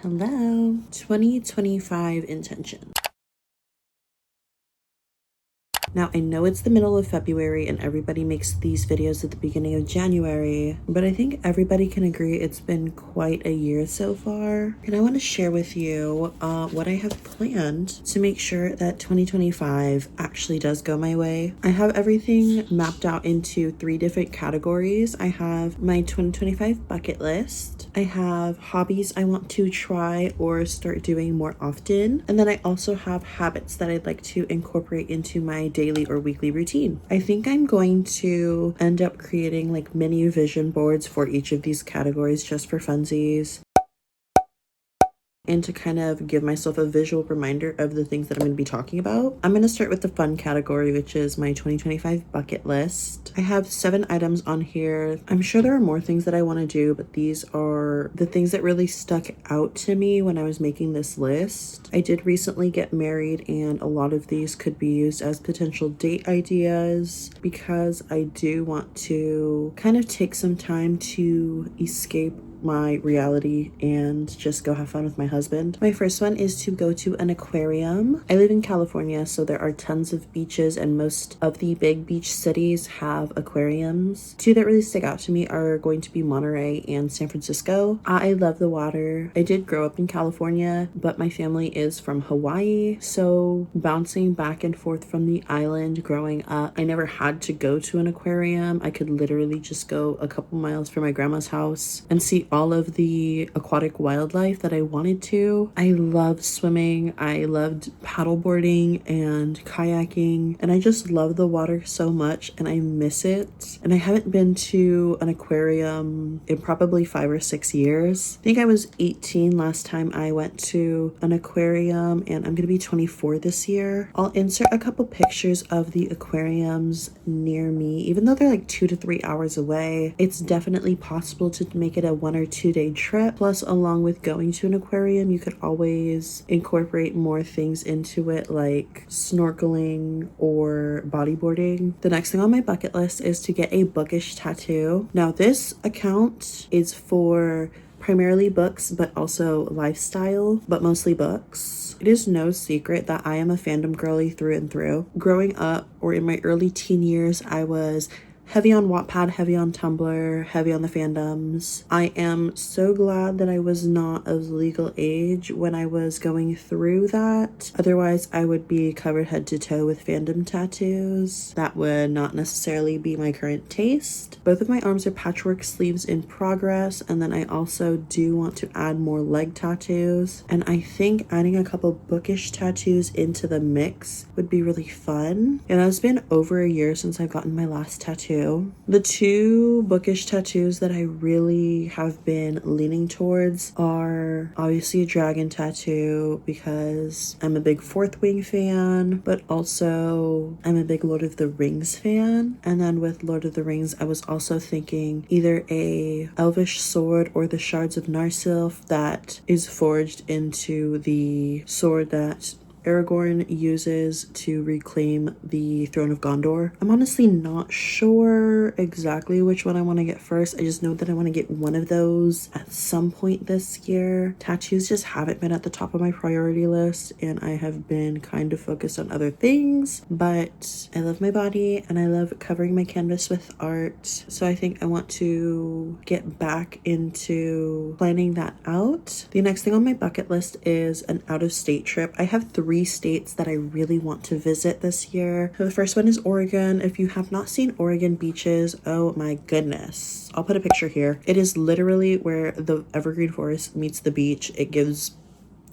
Hello. 2025 intention. Now, I know it's the middle of February and everybody makes these videos at the beginning of January, but I think everybody can agree it's been quite a year so far. And I want to share with you what I have planned to make sure that 2025 actually does go my way. I have everything mapped out into 3 different categories. I have my 2025 bucket list. I have hobbies I want to try or start doing more often. And then I also have habits that I'd like to incorporate into my daily or weekly routine. I think I'm going to end up creating like mini vision boards for each of these categories just for funsies, and to kind of give myself a visual reminder of the things that I'm going to be talking about. I'm going to start with the fun category, which is my 2025 bucket list. I have 7 items on here. I'm sure there are more things that I want to do, but these are the things that really stuck out to me when I was making this list. I did recently get married, and a lot of these could be used as potential date ideas because I do want to kind of take some time to escape my reality and just go have fun with my husband. My first one is to go to an aquarium. I live in California, so there are tons of beaches and most of the big beach cities have aquariums. 2 that really stick out to me are going to be Monterey and San Francisco. I love the water. I did grow up in California, but my family is from Hawaii, so bouncing back and forth from the island growing up, I never had to go to an aquarium. I could literally just go a couple miles from my grandma's house and see all of the aquatic wildlife that I wanted to. I loved swimming. I loved paddleboarding and kayaking, and I just love the water so much and I miss it. And I haven't been to an aquarium in probably 5 or 6 years. I think I was 18 last time I went to an aquarium, and I'm gonna be 24 this year. I'll insert a couple pictures of the aquariums near me. Even though they're like 2 to 3 hours away, it's definitely possible to make it a 1 or 2 day trip. Plus, along with going to an aquarium, you could always incorporate more things into it, like snorkeling or bodyboarding. The next thing on my bucket list is to get a bookish tattoo. Now, this account is for primarily books, but also lifestyle, but mostly books. It is no secret that I am a fandom girly through and through. Growing up, or in my early teen years, I was heavy on Wattpad, heavy on Tumblr, heavy on the fandoms. I am so glad that I was not of legal age when I was going through that. Otherwise, I would be covered head to toe with fandom tattoos. That would not necessarily be my current taste. Both of my arms are patchwork sleeves in progress, and then I also do want to add more leg tattoos. And I think adding a couple bookish tattoos into the mix would be really fun. It has been over a year since I've gotten my last tattoo. The 2 bookish tattoos that I really have been leaning towards are obviously a dragon tattoo because I'm a big Fourth Wing fan, but also I'm a big Lord of the Rings fan. And then with Lord of the Rings, I was also thinking either a elvish sword or the shards of Narsilf that is forged into the sword that Aragorn uses to reclaim the throne of Gondor. I'm honestly not sure exactly which one I want to get first. I just know that I want to get one of those at some point this year. Tattoos just haven't been at the top of my priority list, and I have been kind of focused on other things, but I love my body and I love covering my canvas with art. So I think I want to get back into planning that out. The next thing on my bucket list is an out-of-state trip. I have 3 states that I really want to visit this year. So the first one is Oregon. If you have not seen Oregon beaches, oh my goodness. I'll put a picture here. It is literally where the evergreen forest meets the beach. It gives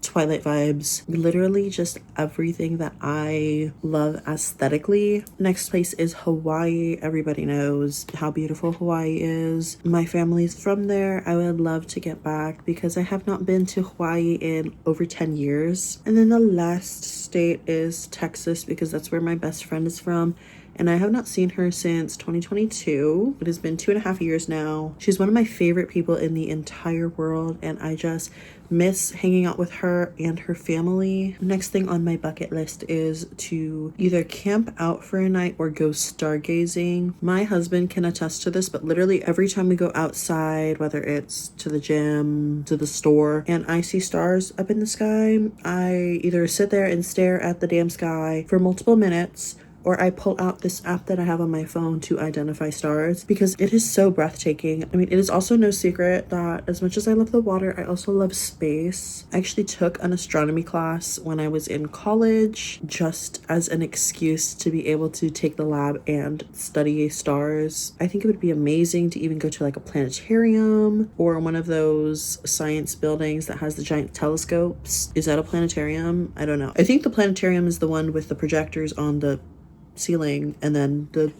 Twilight vibes, literally just everything that I love aesthetically. Next place is Hawaii. Everybody knows how beautiful Hawaii is. My family's from there. I would love to get back because I have not been to Hawaii in over 10 years. And then the last state is Texas because that's where my best friend is from. and I have not seen her since 2022. It has been 2.5 years now. She's one of my favorite people in the entire world, and I just miss hanging out with her and her family. Next thing on my bucket list is to either camp out for a night or go stargazing. My husband can attest to this, but literally every time we go outside, whether it's to the gym, to the store, and I see stars up in the sky, I either sit there and stare at the damn sky for multiple minutes, or I pull out this app that I have on my phone to identify stars, because it is so breathtaking. I mean, it is also no secret that as much as I love the water, I also love space. I actually took an astronomy class when I was in college, just as an excuse to be able to take the lab and study stars. I think it would be amazing to even go to like a planetarium or one of those science buildings that has the giant telescopes. Is that a planetarium? I don't know. I think the planetarium is the one with the projectors on the ceiling, and then the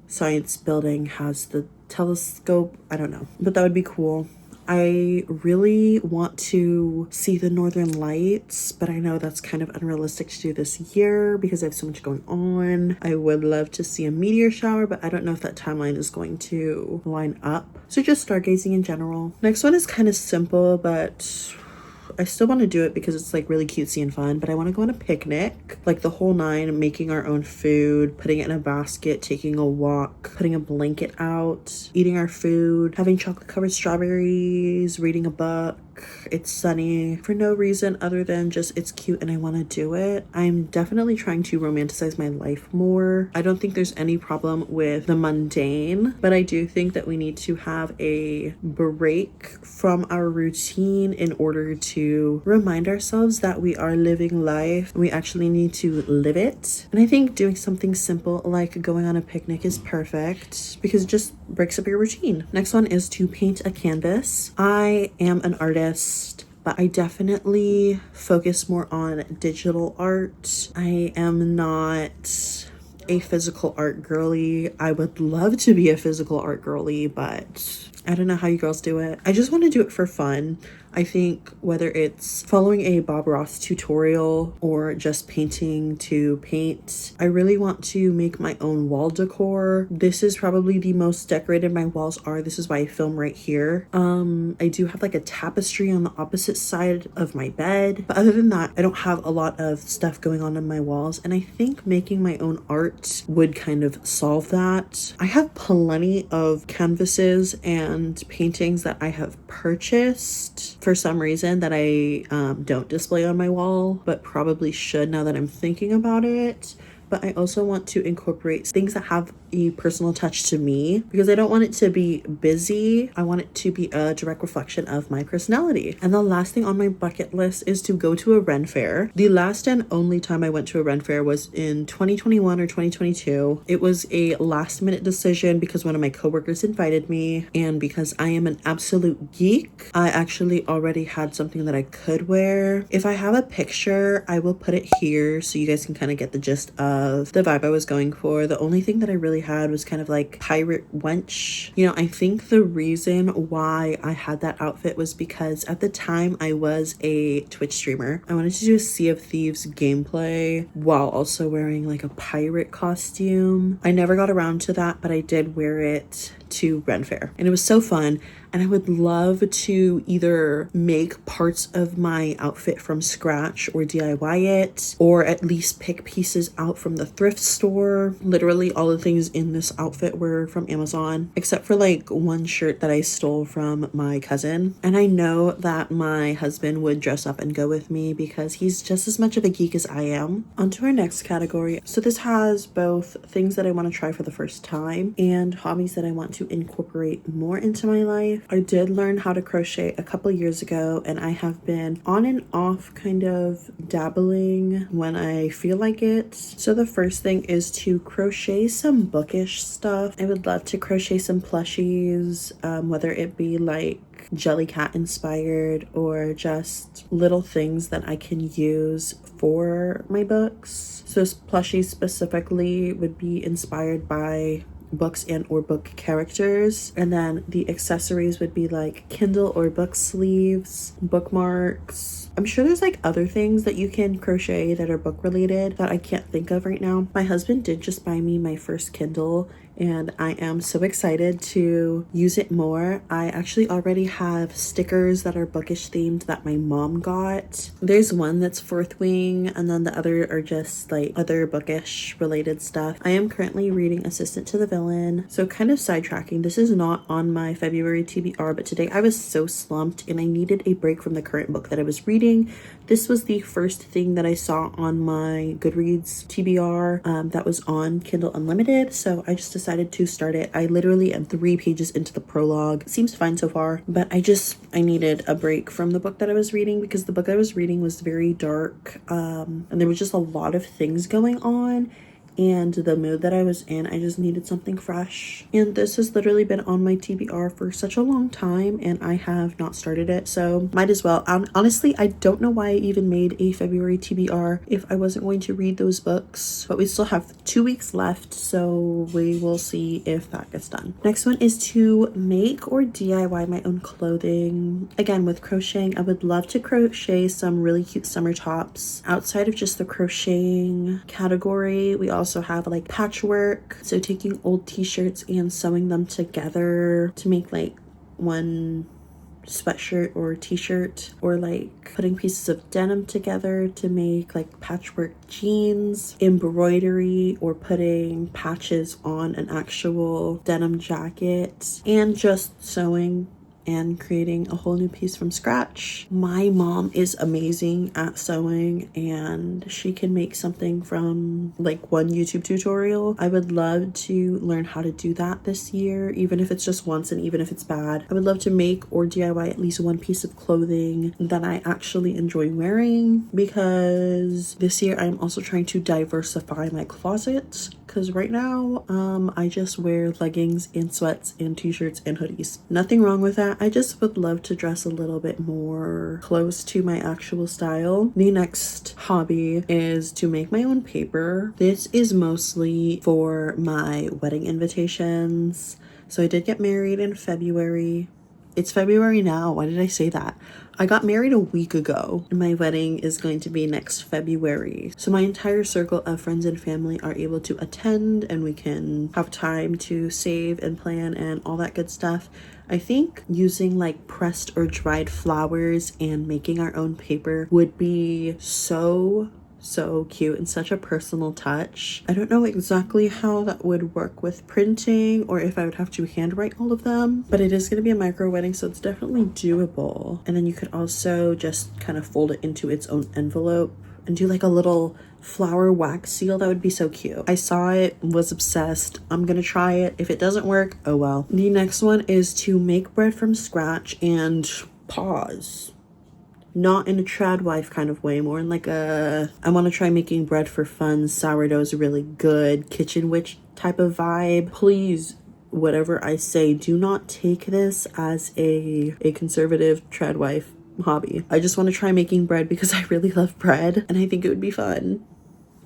science building has the telescope. I don't know, but that would be cool. I really want to see the northern lights, but I know that's kind of unrealistic to do this year because I have so much going on. I would love to see a meteor shower, but I don't know if that timeline is going to line up. So just stargazing in general. Next one is kind of simple, but I still want to do it because it's like really cutesy and fun, but I want to go on a picnic, like the whole nine, making our own food, putting it in a basket, taking a walk, putting a blanket out, eating our food, having chocolate covered strawberries, reading a book. It's sunny for no reason other than just it's cute and I want to do it. I'm definitely trying to romanticize my life more. I don't think there's any problem with the mundane, but I do think that we need to have a break from our routine in order to remind ourselves that we are living life. We actually need to live it. And I think doing something simple like going on a picnic is perfect because it just breaks up your routine. Next one is to paint a canvas. I am an artist, but I definitely focus more on digital art. I am not a physical art girly. I would love to be a physical art girly, but I don't know how you girls do it. I just want to do it for fun. I think whether it's following a Bob Ross tutorial or just painting to paint, I really want to make my own wall decor. This is probably the most decorated my walls are. This is why I film right here. I do have like a tapestry on the opposite side of my bed, but other than that, I don't have a lot of stuff going on my walls, and I think making my own art would kind of solve that. I have plenty of canvases and paintings that I have purchased for some reason that I don't display on my wall, but probably should now that I'm thinking about it. But I also want to incorporate things that have a personal touch to me because I don't want it to be busy. I want it to be a direct reflection of my personality. And the last thing on my bucket list is to go to a Ren fair. The last and only time I went to a Ren fair was in 2021 or 2022. It was a last minute decision because one of my coworkers invited me, and because I am an absolute geek, I actually already had something that I could wear. If I have a picture, I will put it here so you guys can kind of get the gist of the vibe I was going for. The only thing that I really had was kind of like pirate wench. You know, I think the reason why I had that outfit was because at the time I was a Twitch streamer. I wanted to do a Sea of Thieves gameplay while also wearing like a pirate costume. I never got around to that, but I did wear it to Ren Fair and it was so fun. And I would love to either make parts of my outfit from scratch or DIY it, or at least pick pieces out from the thrift store. Literally all the things in this outfit were from Amazon, except for like one shirt that I stole from my cousin. And I know that my husband would dress up and go with me because he's just as much of a geek as I am. On to our next category. So this has both things that I want to try for the first time and hobbies that I want to incorporate more into my life. I did learn how to crochet a couple years ago, and I have been on and off kind of dabbling when I feel like it. So the first thing is to crochet some bookish stuff. I would love to crochet some plushies, whether it be like Jellycat inspired or just little things that I can use for my books. So plushies specifically would be inspired by books and or book characters. And then the accessories would be like Kindle or book sleeves, bookmarks. I'm sure there's like other things that you can crochet that are book related that I can't think of right now. My husband did just buy me my first Kindle, and I am so excited to use it more. I actually already have stickers that are bookish themed that my mom got. There's one that's Fourth Wing, and then the other are just like other bookish related stuff. I am currently reading Assistant to the Villain. So kind of sidetracking, this is not on my February TBR, but today I was so slumped and I needed a break from the current book that I was reading. This was the first thing that I saw on my Goodreads TBR that was on Kindle Unlimited, so I just decided to start it. I literally am 3 pages into the prologue. It seems fine so far, but I needed a break from the book that I was reading because the book I was reading was very dark, and there was just a lot of things going on. And the mood that I was in, I just needed something fresh. And this has literally been on my TBR for such a long time, and I have not started it, so might as well. Honestly, I don't know why I even made a February TBR if I wasn't going to read those books, but we still have 2 weeks left, so we will see if that gets done. Next one is to make or DIY my own clothing. Again, with crocheting, I would love to crochet some really cute summer tops. Outside of just the crocheting category, we also have like patchwork, so taking old t-shirts and sewing them together to make like one sweatshirt or t-shirt, or like putting pieces of denim together to make like patchwork jeans, embroidery, or putting patches on an actual denim jacket, and just sewing and creating a whole new piece from scratch. My mom is amazing at sewing, and she can make something from like one YouTube tutorial. I would love to learn how to do that this year, even if it's just once and even if it's bad. I would love to make or DIY at least one piece of clothing that I actually enjoy wearing, because this year I'm also trying to diversify my closet, because right now I just wear leggings and sweats and t-shirts and hoodies. Nothing wrong with that. I just would love to dress a little bit more close to my actual style. The next hobby is to make my own paper. This is mostly for my wedding invitations. So I did get married in February. It's February now. Why did I say that? I got married a week ago, and my wedding is going to be next February. So my entire circle of friends and family are able to attend, and we can have time to save and plan and all that good stuff. I think using like pressed or dried flowers and making our own paper would be so cute and such a personal touch. I don't know exactly how that would work with printing, or if I would have to handwrite all of them, but it is going to be a micro wedding, so it's definitely doable. And then you could also just kind of fold it into its own envelope and do like a little flower wax seal. That would be so cute. I saw it, was obsessed. I'm gonna try it. If it doesn't work, oh well. The next one is to make bread from scratch and pause. Not in a trad wife kind of way, more in like a, I want to try making bread for fun, sourdough's really good, kitchen witch type of vibe. Please, whatever I say, do not take this as a conservative trad wife hobby. I just want to try making bread because I really love bread and I think it would be fun.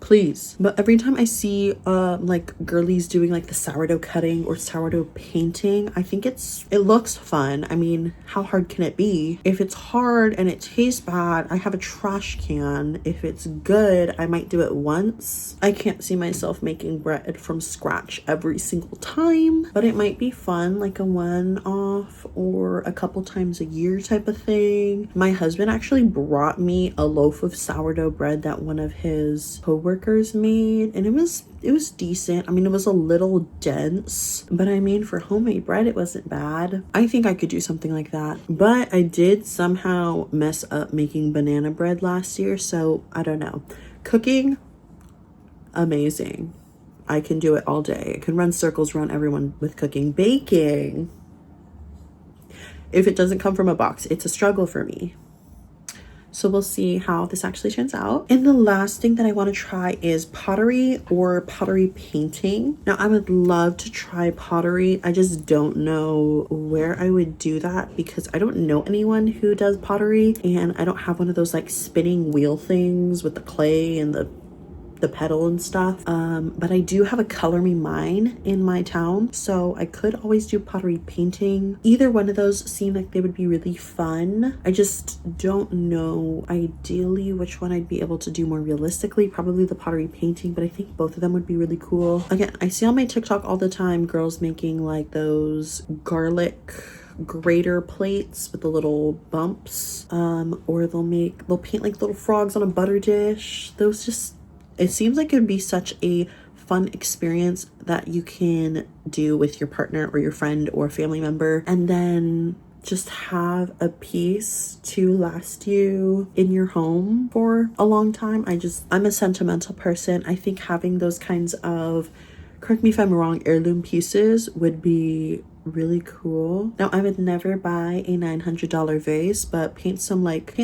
Please. But every time I see like girlies doing like the sourdough cutting or sourdough painting, I think it looks fun. I mean, how hard can it be? If it's hard and it tastes bad, I have a trash can. If it's good, I might do it once. I can't see myself making bread from scratch every single time, but it might be fun, like a one-off or a couple times a year type of thing. My husband actually brought me a loaf of sourdough bread that one of his coworkers made, and it was decent. I mean, it was a little dense, but I mean, for homemade bread, it wasn't bad. I think I could do something like that, but I did somehow mess up making banana bread last year, so I don't know. Cooking, amazing. I can do it all day. I can run circles around everyone with cooking. Baking, if it doesn't come from a box, it's a struggle for me. So we'll see how this actually turns out. And the last thing that I want to try is pottery or pottery painting. Now, I would love to try pottery. I just don't know where I would do that because I don't know anyone who does pottery, and I don't have one of those like spinning wheel things with the clay and the the pedal and stuff. But I do have a color me mine in my town, so I could always do pottery painting. Either one of those seem like they would be really fun. I just don't know ideally which one I'd be able to do more realistically. Probably the pottery painting, but I think both of them would be really cool. Again, I see on my TikTok all the time girls making like those garlic grater plates with the little bumps, or they'll paint like little frogs on a butter dish. Those just, it seems like it'd be such a fun experience that you can do with your partner or your friend or family member, and then just have a piece to last you in your home for a long time. I'm a sentimental person. I think having those kinds of, correct me if I'm wrong, heirloom pieces would be really cool. Now, I would never buy a $900 vase, but paint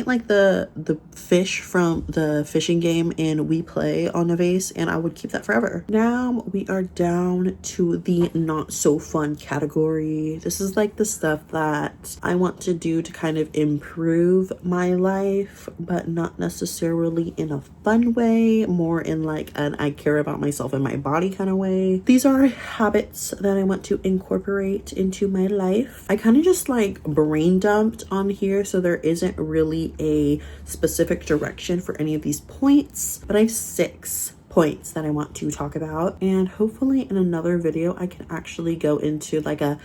like the fish from the fishing game in We Play on a vase, and I would keep that forever. Now we are down to the not so fun category. This is like the stuff that I want to do to kind of improve my life, but not necessarily in a fun way, more in like an I care about myself and my body kind of way. These are habits that I want to incorporate into my life. I kind of just like brain dumped on here, so there isn't really a specific direction for any of these points, but I have 6 points that I want to talk about, and hopefully in another video I can actually go into like a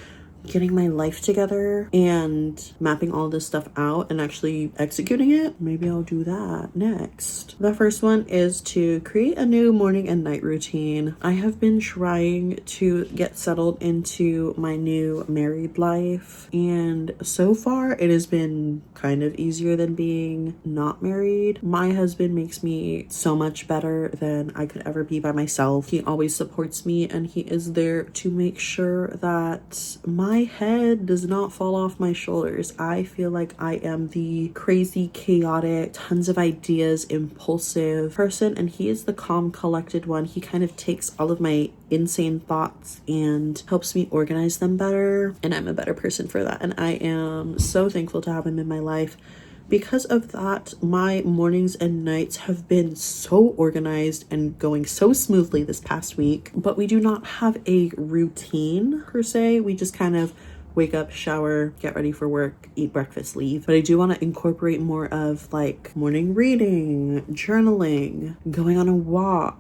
getting my life together and mapping all this stuff out and actually executing it. Maybe I'll do that next. The first one is to create a new morning and night routine. I have been trying to get settled into my new married life, and so far it has been kind of easier than being not married. My husband makes me so much better than I could ever be by myself. He always supports me, and he is there to make sure that my head does not fall off my shoulders. I feel like I am the crazy, chaotic, tons of ideas, impulsive person, and he is the calm, collected one. He kind of takes all of my insane thoughts and helps me organize them better, and I'm a better person for that, and I am so thankful to have him in my life. Because of that, my mornings and nights have been so organized and going so smoothly this past week, but we do not have a routine per se. We just kind of wake up, shower, get ready for work, eat breakfast, leave. But I do want to incorporate more of like morning reading, journaling, going on a walk,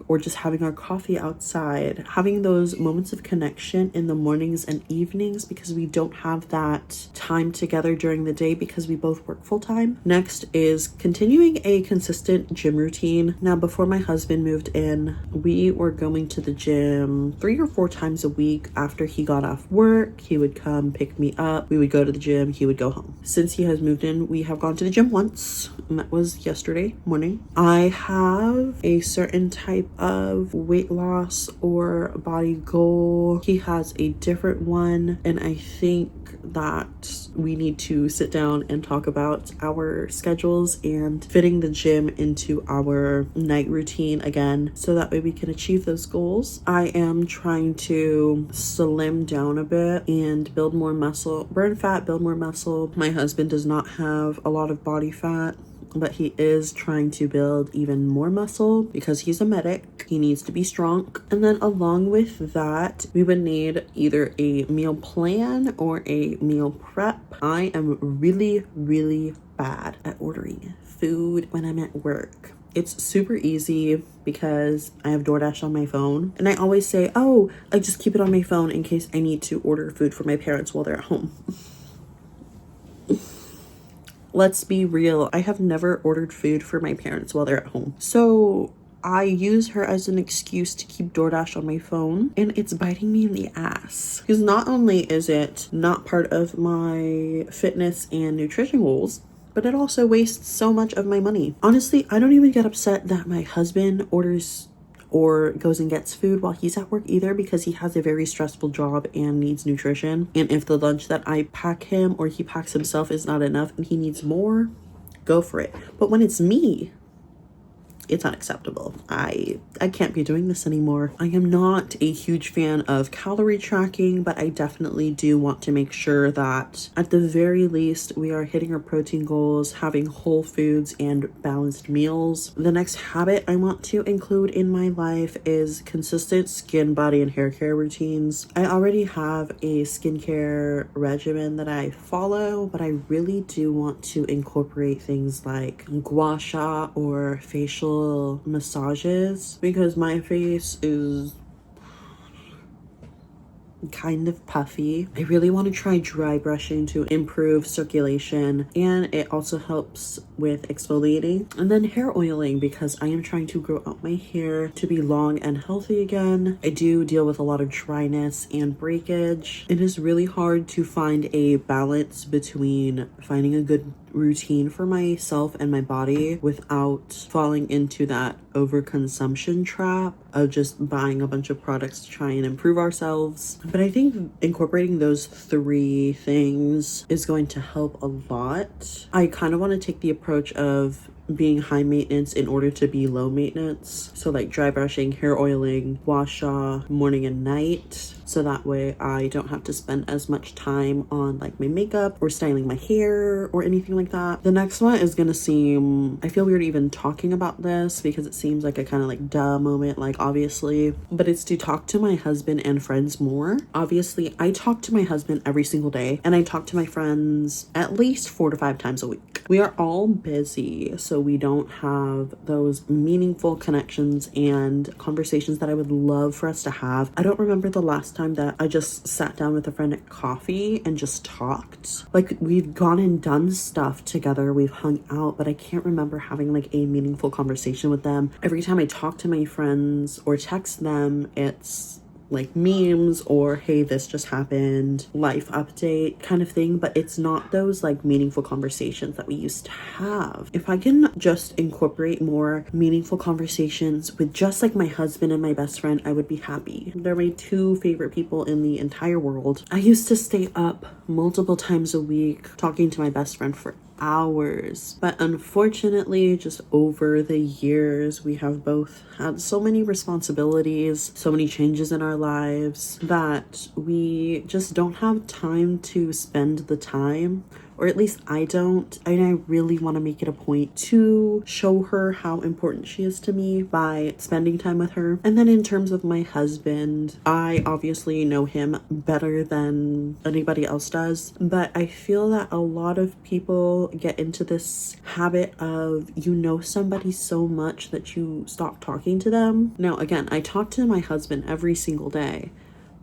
or just having our coffee outside, having those moments of connection in the mornings and evenings, because we don't have that time together during the day because we both work full time. Next is continuing a consistent gym routine. Now, before my husband moved in, we were going to the gym 3 or 4 times a week. After he got off work, he would come pick me up. We would go to the gym, he would go home. Since he has moved in, we have gone to the gym once, and that was yesterday morning. I have a certain type of weight loss or body goal. He has a different one, and I think that we need to sit down and talk about our schedules and fitting the gym into our night routine again, so that way we can achieve those goals. I am trying to slim down a bit and build more muscle, burn fat, build more muscle. My husband does not have a lot of body fat, but he is trying to build even more muscle because he's a medic. He needs to be strong. And then along with that, we would need either a meal plan or a meal prep. I am really, really bad at ordering food when I'm at work. It's super easy because I have DoorDash on my phone, and I always say, oh, I just keep it on my phone in case I need to order food for my parents while they're at home. Let's be real. I have never ordered food for my parents while they're at home. So I use her as an excuse to keep DoorDash on my phone, and it's biting me in the ass. Because not only is it not part of my fitness and nutrition goals, but it also wastes so much of my money. Honestly, I don't even get upset that my husband orders or goes and gets food while he's at work either, because he has a very stressful job and needs nutrition. And if the lunch that I pack him or he packs himself is not enough and he needs more, go for it. But when it's me, it's unacceptable. I can't be doing this anymore. I am not a huge fan of calorie tracking, but I definitely do want to make sure that at the very least we are hitting our protein goals, having whole foods and balanced meals. The next habit I want to include in my life is consistent skin, body, and hair care routines. I already have a skincare regimen that I follow, but I really do want to incorporate things like gua sha or facial massages because my face is kind of puffy. I really want to try dry brushing to improve circulation, and it also helps with exfoliating. And then hair oiling because I am trying to grow out my hair to be long and healthy again. I do deal with a lot of dryness and breakage. It is really hard to find a balance between finding a good routine for myself and my body without falling into that overconsumption trap of just buying a bunch of products to try and improve ourselves. But I think incorporating those three things is going to help a lot. I kind of want to take the approach of being high maintenance in order to be low maintenance. So like dry brushing, hair oiling, wash off morning and night. So that way I don't have to spend as much time on like my makeup or styling my hair or anything like that. The next one is gonna seem, I feel weird even talking about this because it seems like a kind of like duh moment, like obviously, but it's to talk to my husband and friends more. Obviously, I talk to my husband every single day and I talk to my friends at least 4 to 5 times a week. We are all busy, so we don't have those meaningful connections and conversations that I would love for us to have. I don't remember the last time that I just sat down with a friend at coffee and just talked. Like we've gone and done stuff together, we've hung out, but I can't remember having like a meaningful conversation with them. Every time I talk to my friends or text them, it's like memes or hey, this just happened, life update kind of thing, but it's not those like meaningful conversations that we used to have. If I can just incorporate more meaningful conversations with just like my husband and my best friend, I would be happy. They're my 2 favorite people in the entire world. I used to stay up multiple times a week talking to my best friend for hours, but unfortunately just over the years we have both had so many responsibilities, so many changes in our lives that we just don't have time to spend the time, or at least I don't. And I really want to make it a point to show her how important she is to me by spending time with her. And then in terms of my husband, I obviously know him better than anybody else does, but I feel that a lot of people get into this habit of you know somebody so much that you stop talking to them. Now again, I talk to my husband every single day,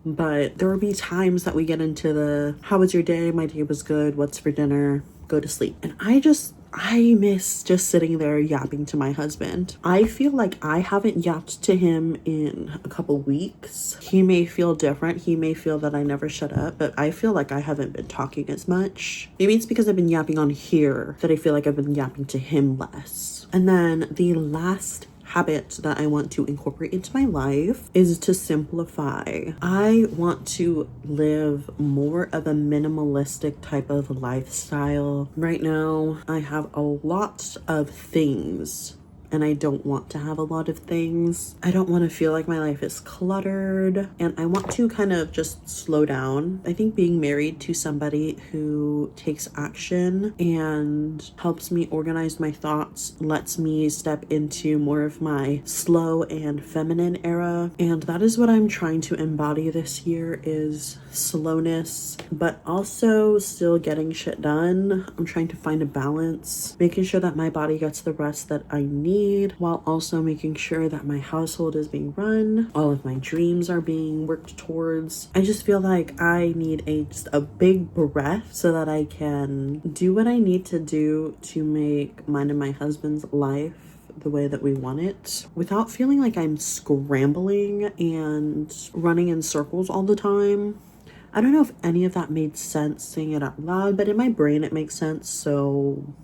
but there will be times that we get into the how was your day? My day was good. What's for dinner? Go to sleep. And I miss just sitting there yapping to my husband. I feel like I haven't yapped to him in a couple weeks. He may feel different. He may feel that I never shut up, but I feel like I haven't been talking as much. Maybe it's because I've been yapping on here that I feel like I've been yapping to him less. And then the last habit that I want to incorporate into my life is to simplify. I want to live more of a minimalistic type of lifestyle. Right now, I have a lot of things and I don't want to have a lot of things. I don't want to feel like my life is cluttered, and I want to kind of just slow down. I think being married to somebody who takes action and helps me organize my thoughts lets me step into more of my slow and feminine era, and that is what I'm trying to embody this year, is slowness but also still getting shit done. I'm trying to find a balance, making sure that my body gets the rest that I need while also making sure that my household is being run, all of my dreams are being worked towards. I just feel like I need just a big breath so that I can do what I need to do to make mine and my husband's life the way that we want it without feeling like I'm scrambling and running in circles all the time. I don't know if any of that made sense saying it out loud, but in my brain it makes sense, so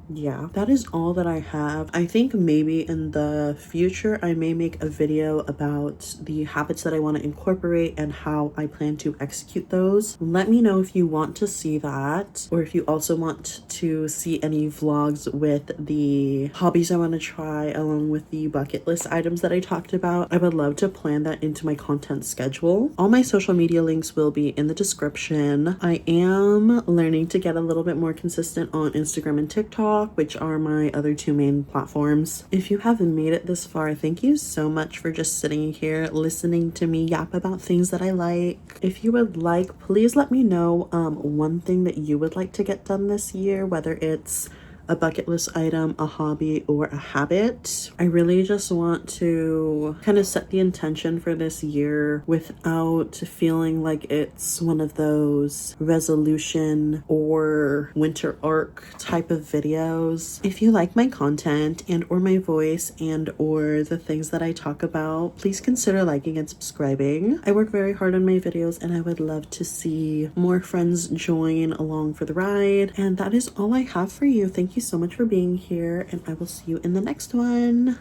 yeah, that is all that I have. I think maybe in the future I may make a video about the habits that I want to incorporate and how I plan to execute those. Let me know if you want to see that, or if you also want to see any vlogs with the hobbies I want to try along with the bucket list items that I talked about. I would love to plan that into my content schedule. All my social media links will be in the description. I am learning to get a little bit more consistent on Instagram and TikTok, which are my other two main platforms. If you haven't made it this far, thank you so much for just sitting here listening to me yap about things that I like. If you would like, please let me know one thing that you would like to get done this year, whether it's a bucket list item, a hobby, or a habit. I really just want to kind of set the intention for this year without feeling like it's one of those resolution or winter arc type of videos. If you like my content and or my voice and or the things that I talk about, please consider liking and subscribing. I work very hard on my videos and I would love to see more friends join along for the ride. And that is all I have for you. Thank you so much for being here, and I will see you in the next one.